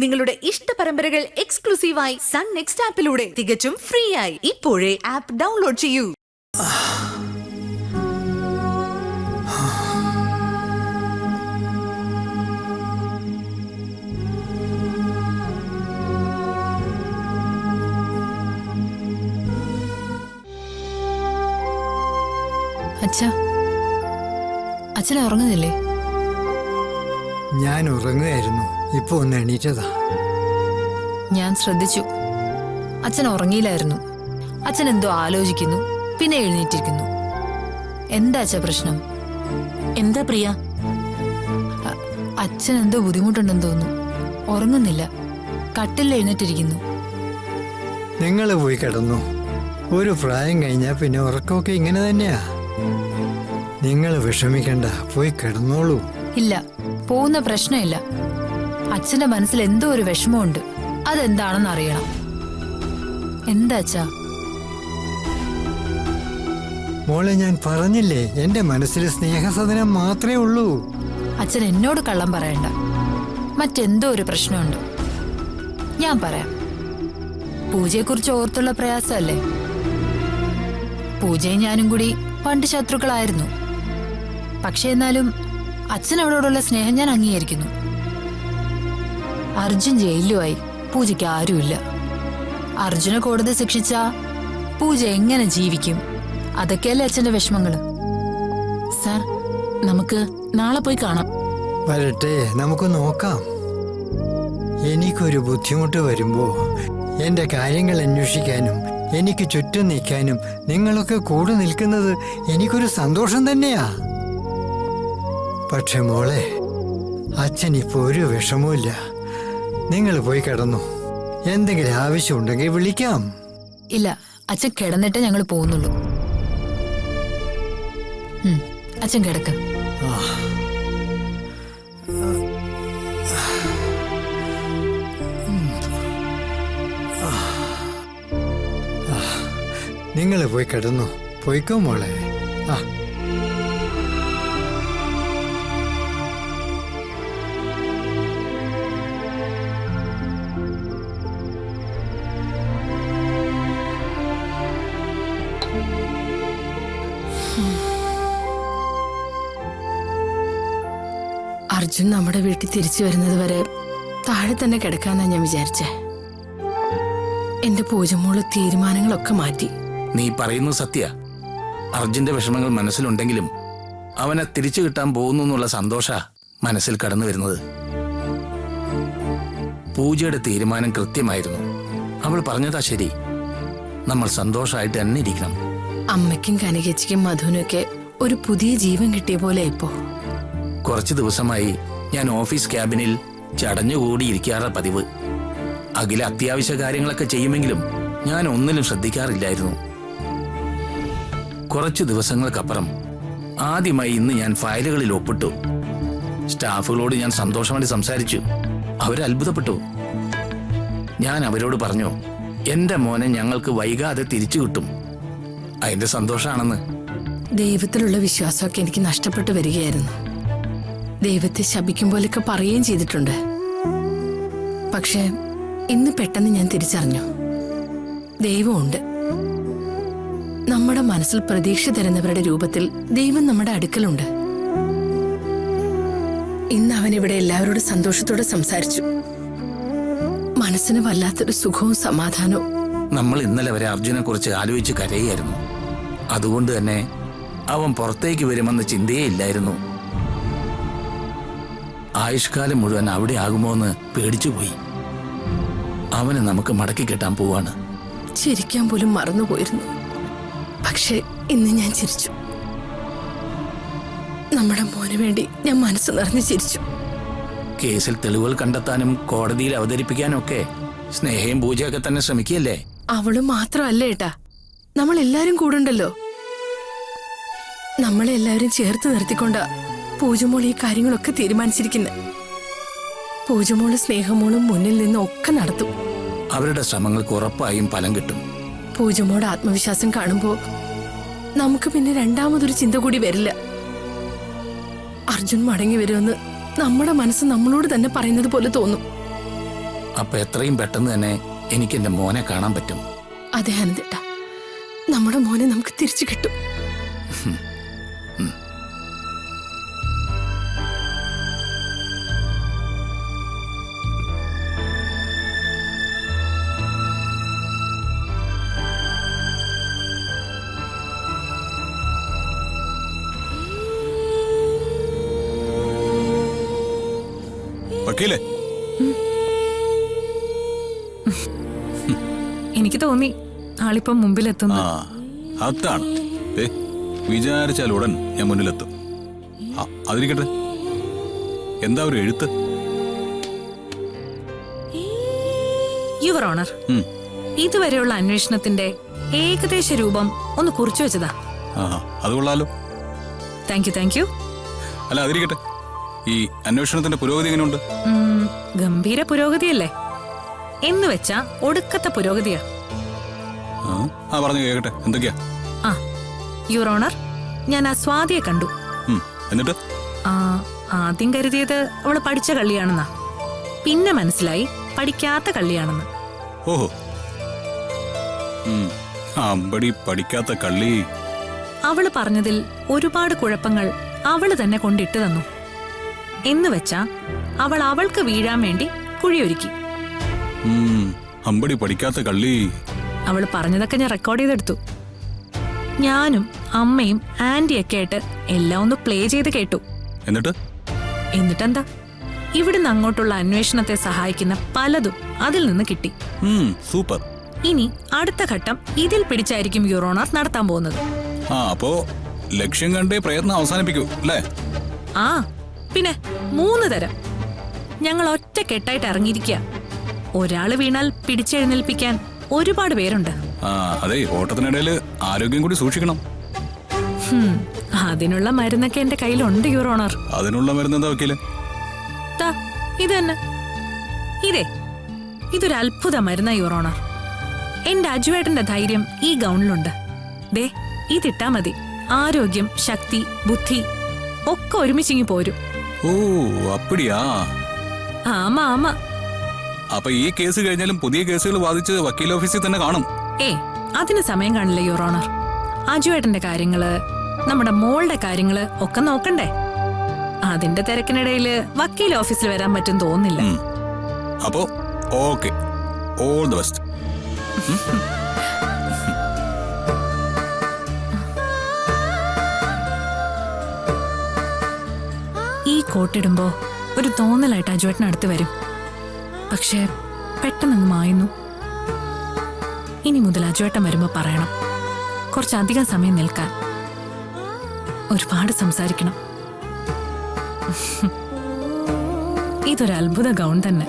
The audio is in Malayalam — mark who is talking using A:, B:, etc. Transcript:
A: നിങ്ങളുടെ ഇഷ്ട പരമ്പരകൾ എക്സ്ക്ലൂസീവായി സൺ നെക്സ്റ്റ് ആപ്പിലൂടെ തികച്ചും ഫ്രീ ആയി ഇപ്പോഴേ ആപ്പ് ഡൗൺലോഡ് ചെയ്യൂ.
B: അച്ഛൻ ഉറങ്ങുന്നില്ലേ?
C: ഞാൻ ഉറങ്ങുകയായിരുന്നു, ഇപ്പൊ ഒന്ന് എണീറ്റതാ.
B: ഞാൻ ശ്രദ്ധിച്ചു, അച്ഛൻ ഉറങ്ങിയില്ലായിരുന്നു. അച്ഛൻ എന്തോ ആലോചിക്കുന്നു, പിന്നെ എഴുന്നേറ്റിരിക്കുന്നു. എന്താ അച്ഛ പ്രശ്നം?
D: എന്താ പ്രിയ?
B: അച്ഛൻ എന്തോ ബുദ്ധിമുട്ടുണ്ടെന്ന് തോന്നുന്നു. ഉറങ്ങുന്നില്ല, കട്ടിൽ എഴുന്നേറ്റിരിക്കുന്നു.
C: നിങ്ങൾ പോയി കിടന്നു. ഒരു പ്രായം കഴിഞ്ഞാൽ പിന്നെ ഉറക്കമൊക്കെ ഇങ്ങനെ തന്നെയാ. നിങ്ങൾ വിഷമിക്കണ്ട, പോയി കിടന്നോളൂ.
B: ഇല്ല, പോകുന്ന പ്രശ്നമില്ല. അച്ഛന്റെ മനസ്സിൽ എന്തോ ഒരു വിഷമമുണ്ട്, അതെന്താണെന്ന് അറിയണം. എന്താ അച്ഛാ?
C: മോളെ, ഞാൻ പറഞ്ഞില്ലേ, എന്റെ മനസ്സിൽ സ്നേഹസദനം മാത്രമേ ഉള്ളൂ.
B: അച്ഛൻ എന്നോട് കള്ളം പറയണ്ട. മറ്റെന്തോ ഒരു പ്രശ്നമുണ്ട്. ഞാൻ പറയാം. പൂജയെക്കുറിച്ച് ഓർത്തുള്ള പ്രയാസമല്ലേ? പൂജയും ഞാനും കൂടി പണ്ട് ശത്രുക്കളായിരുന്നു. പക്ഷെ എന്നാലും അച്ഛൻ അവളോടുള്ള സ്നേഹം ഞാൻ അംഗീകരിക്കുന്നു. അർജുൻ ജയിലുമായി, പൂജയ്ക്ക് ആരുമില്ല. അർജുനെ കോടതി ശിക്ഷിച്ച പൂജ എങ്ങനെ ജീവിക്കും? അതൊക്കെയല്ലേ അച്ഛന്റെ വിഷമങ്ങള്.
D: സാർ, നമുക്ക് നാളെ പോയി കാണാം.
C: വരട്ടെ, നമുക്ക് നോക്കാം. എനിക്കൊരു ബുദ്ധിമുട്ട് വരുമ്പോ എന്റെ കാര്യങ്ങൾ അന്വേഷിക്കാനും എനിക്ക് ചുറ്റും നിൽക്കാനും നിങ്ങളൊക്കെ കൂടെ നിൽക്കുന്നത് എനിക്കൊരു സന്തോഷം തന്നെയാ. പക്ഷെ മോളെ, അച്ഛൻ ഇപ്പൊ ഒരു വിഷമവുമില്ല. നിങ്ങൾ പോയി കിടന്നു. എന്തെങ്കിലും ആവശ്യമുണ്ടെങ്കിൽ വിളിക്കാം.
B: ഇല്ല, അച്ഛൻ കിടന്നിട്ടേ ഞങ്ങൾ പോകുന്നുള്ളൂ. അച്ഛൻ കിടക്ക.
C: നിങ്ങൾ പോയി കിടന്നു. പോയിക്കോ മോളെ.
D: അർജുൻ നമ്മുടെ വീട്ടിൽ തിരിച്ചു വരുന്നത് വരെ താഴെ തന്നെ കിടക്കാന്നാ ഞാൻ വിചാരിച്ചേ. എന്റെ പൂജമോള് തീരുമാനങ്ങളൊക്കെ മാറ്റി.
E: നീ പറയുന്നു സത്യ. അർജുന്റെ വിഷമങ്ങൾ മനസ്സിലുണ്ടെങ്കിലും അവനെ തിരിച്ചു കിട്ടാൻ പോകുന്നു എന്നുള്ള സന്തോഷ മനസ്സിൽ കടന്നു വരുന്നത്. പൂജയുടെ തീരുമാനം കൃത്യമായിരുന്നു. അവൾ പറഞ്ഞതാ ശരി. നമ്മൾ സന്തോഷമായിട്ട് തന്നെ ഇരിക്കണം.
D: അമ്മയ്ക്കും കനകേച്ചിക്കും മധുവിനൊക്കെ ഒരു പുതിയ ജീവൻ കിട്ടിയ പോലെ ഇപ്പോ.
E: കുറച്ചു ദിവസമായി ഞാൻ ഓഫീസ് ക്യാബിനിൽ ചടഞ്ഞുകൂടിയിരിക്കാറ പതിവ്. അഖില അത്യാവശ്യ കാര്യങ്ങളൊക്കെ ചെയ്യുമെങ്കിലും ഞാൻ ഒന്നിലും ശ്രദ്ധിക്കാറില്ലായിരുന്നു. കുറച്ചു ദിവസങ്ങൾക്കപ്പുറം ആദ്യമായി ഇന്ന് ഞാൻ ഫയലുകളിൽ ഒപ്പിട്ടു. സ്റ്റാഫുകളോട് ഞാൻ സന്തോഷമായിട്ട് സംസാരിച്ചു. അവരത്ഭുതപ്പെട്ടു. ഞാൻ അവരോട് പറഞ്ഞു, എന്റെ മോനെ ഞങ്ങൾക്ക് വൈകാതെ തിരിച്ചു കിട്ടും. അതിന്റെ സന്തോഷാണെന്ന്.
D: ദൈവത്തിലുള്ള വിശ്വാസമൊക്കെ എനിക്ക് നഷ്ടപ്പെട്ടു വരികയായിരുന്നു. ദൈവത്തെ ശപിക്കും പോലെയൊക്കെ പറയുകയും ചെയ്തിട്ടുണ്ട്. പക്ഷെ ഇന്ന് പെട്ടെന്ന് ഞാൻ തിരിച്ചറിഞ്ഞു, ദൈവമുണ്ട്. നമ്മുടെ മനസ്സിൽ പ്രതീക്ഷ തരുന്നവരുടെ രൂപത്തിൽ ദൈവം നമ്മുടെ അടുക്കലുണ്ട്. ഇന്ന് അവൻ ഇവിടെ എല്ലാവരോടും സന്തോഷത്തോടെ സംസാരിച്ചു. മനസ്സിന് വല്ലാത്തൊരു സുഖവും സമാധാനവും.
E: നമ്മൾ ഇന്നലെ വരെ അർജുനെ കുറിച്ച് ആലോചിച്ച് കരയായിരുന്നു. അതുകൊണ്ട് തന്നെ അവൻ പുറത്തേക്ക് വരുമെന്ന ചിന്തയേ ഇല്ലായിരുന്നു. ആയുഷ്കാലം മുഴുവൻ അവിടെ ആകുമോ എന്ന് പേടിച്ചുപോയി. അവനെ നമുക്ക് മടക്കി കെട്ടാൻ പോവാണ്.
D: ചിരിക്കാൻ പോലും മറന്നുപോയിരുന്നു. പക്ഷെ ഇന്ന് ഞാൻ ചിരിച്ചു. നമ്മുടെ മോന് വേണ്ടി ഞാൻ മനസ്സ് നിറഞ്ഞു ചിരിച്ചു.
E: കേസിൽ തെളിവുകൾ കണ്ടെത്താനും കോടതിയിൽ അവതരിപ്പിക്കാനും ഒക്കെ സ്നേഹയും പൂജയൊക്കെ തന്നെ ശ്രമിക്കുകയല്ലേ.
D: അവള് മാത്രമല്ല ഏട്ടാ, നമ്മളെല്ലാരും കൂടുണ്ടല്ലോ. നമ്മളെല്ലാവരും ചേർത്ത് നിർത്തിക്കൊണ്ടാ പൂജമോൾ ഈ കാര്യങ്ങളൊക്കെ തീരുമാനിച്ചിരിക്കുന്നത്. പൂജമോള് സ്നേഹമോളും മുന്നിൽ നിന്ന് ഒക്കെ നടത്തും.
E: അവരുടെ ശ്രമങ്ങൾക്ക് ഉറപ്പായും ഫലം കിട്ടും.
D: പൂജമോടെ ആത്മവിശ്വാസം കാണുമ്പോ നമുക്ക് പിന്നെ രണ്ടാമതൊരു ചിന്ത കൂടി വരില്ല. അർജുൻ മടങ്ങി വരുമെന്ന് നമ്മുടെ മനസ്സ് നമ്മളോട് തന്നെ പറയുന്നത് പോലെ തോന്നും.
E: അപ്പൊ എത്രയും പെട്ടെന്ന് തന്നെ എനിക്ക് എന്റെ മോനെ കാണാൻ പറ്റും.
D: അതെ ആനന്ദേട്ട, നമ്മുടെ മോനെ നമുക്ക് തിരിച്ചു കിട്ടും.
F: വക്കീലേ,
B: എനിക്ക് തോന്നി ആളിപ്പം മുമ്പിലെത്തുന്നു.
F: ആ അതാണ്. വിചാരിച്ചാൽ ഉടൻ ഞാൻ മുന്നിലെത്തും. അതിരിക്കട്ടെ, എന്താ ഒരു എഴുത്ത്?
B: യുവർ ഓണർ, ഇതുവരെയുള്ള അന്വേഷണത്തിന്റെ ഏകദേശ രൂപം ഒന്ന് കുറിച്ചു വെച്ചതാ.
F: അത് കൊള്ളാലോ.
B: Thank you.
F: അല്ല, അതിരിക്കട്ടെ, ഈ അന്വേഷണത്തിന്റെ പുരോഗതി എങ്ങനെയുണ്ട്?
B: ഗംഭീര പുരോഗതിയല്ലേ? എന്ന് വെച്ചാ ഒടുക്കത്തെ പുരോഗതിയാ.
F: പറഞ്ഞു കേക്കട്ടെ, എന്തൊക്കെയാ?
B: യുവർ ഓണർ, ഞാൻ ആ സ്വാതിയെ കണ്ടു.
F: എന്നിട്ട്
B: ആദ്യം കരുതിയത് അവള് പഠിച്ച കള്ളിയാണെന്നാ. പിന്നെ മനസ്സിലായി പഠിക്കാത്ത കള്ളിയാണെന്ന്.
F: ഓഹോ, അമ്പടി പഠിക്കാത്ത കള്ളി.
B: അവള് പറഞ്ഞതിൽ ഒരുപാട് കുഴപ്പങ്ങൾ അവള് തന്നെ കൊണ്ടിട്ട് തന്നു. എന്ന് വെച്ചാ അവൾ അവൾക്ക് വീഴാൻ വേണ്ടി കുഴിയൊരുക്കി.
F: അമ്പടി പഠിക്കാത്ത കള്ളി.
B: അവള് പറഞ്ഞതൊക്കെ ഞാൻ റെക്കോർഡ് ചെയ്തെടുത്തു. ഞാനും അമ്മയും ആന്റിയൊക്കെ ആയിട്ട് എല്ലാം ഒന്ന് പ്ലേ ചെയ്ത് കേട്ടു. എന്നിട്ടെന്താ, ഇവിടുന്ന് അങ്ങോട്ടുള്ള അന്വേഷണത്തെ സഹായിക്കുന്ന പലതും അതിൽ നിന്ന് കിട്ടി.
F: സൂപ്പർ.
B: ഇനി അടുത്ത ഘട്ടം ഇതിൽ പിടിച്ചായിരിക്കും യുവർ ഓണർ നടത്താൻ പോകുന്നത്.
F: അപ്പോ ലക്ഷ്യം കണ്ടേ പ്രയത്നം അവസാനിപ്പിക്കൂ അല്ലേ?
B: പിന്നെ 3 തരം. ഞങ്ങൾ ഒറ്റക്കെട്ടായിട്ട് ഇറങ്ങിയിരിക്കുക. ഒരാള് വീണാൽ പിടിച്ചെഴുന്നേൽപ്പിക്കാൻ ഒരുപാട് പേരുണ്ട്.
F: അതെ, ഓട്ടത്തിനിടയിൽ ആരോഗ്യം കൂടി സൂക്ഷിക്കണം.
B: അതിനുള്ള മരുന്നൊക്കെ എന്റെ കയ്യിലുണ്ട് യുവർ ഓണർ.
F: അതിനുള്ള മരുന്ന് എന്താ വക്കീലെ?
B: ഇത് തന്നെ. ഇതൊരു അത്ഭുത മരുന്നാ യുവർ ഓണർ. എന്റെ അജുവേട്ടന്റെ ധൈര്യം ഈ ഗൗണിലുണ്ട്. ഇതിട്ടാ മതി. ആരോഗ്യം, ശക്തി, ബുദ്ധി ഒക്കെ ഒരുമിച്ചിങ്ങി പോരും.
F: ഓ, അപ്പടിയാ.
B: ആമാ.
F: അപ്പൊ ഈ കേസ് കഴിഞ്ഞാലും പുതിയ കേസുകൾ വാദിച്ച് വക്കീൽ ഓഫീസിൽ തന്നെ കാണും.
B: അതിന് സമയം കാണില്ല യുവർ ഓണർ. അജുവേട്ടന്റെ കാര്യങ്ങള്, നമ്മുടെ മോളുടെ കാര്യങ്ങള് ഒക്കെ നോക്കണ്ടേ? അതിന്റെ തിരക്കിനിടയില് വക്കീൽ ഓഫീസിൽ വരാൻ പറ്റും തോന്നുന്നില്ല.
F: അപ്പോ ഓക്കെ, ഓൾ ദി ബെസ്റ്റ്.
B: ഈ കോട്ടിടുമ്പോ ഒരു തോന്നലായിട്ട് അജുവേട്ടൻ അടുത്ത് വരും. പക്ഷെ പെട്ടെന്നങ്ങ് മായുന്നു. ഇനി മുതൽ അജുവേട്ടൻ വരുമ്പോ പറയണം, കുറച്ചധികം സമയം നിൽക്കാൻ, ഒരുപാട് സംസാരിക്കണം. ഇതൊരു അത്ഭുത ഗൗൺ തന്നെ.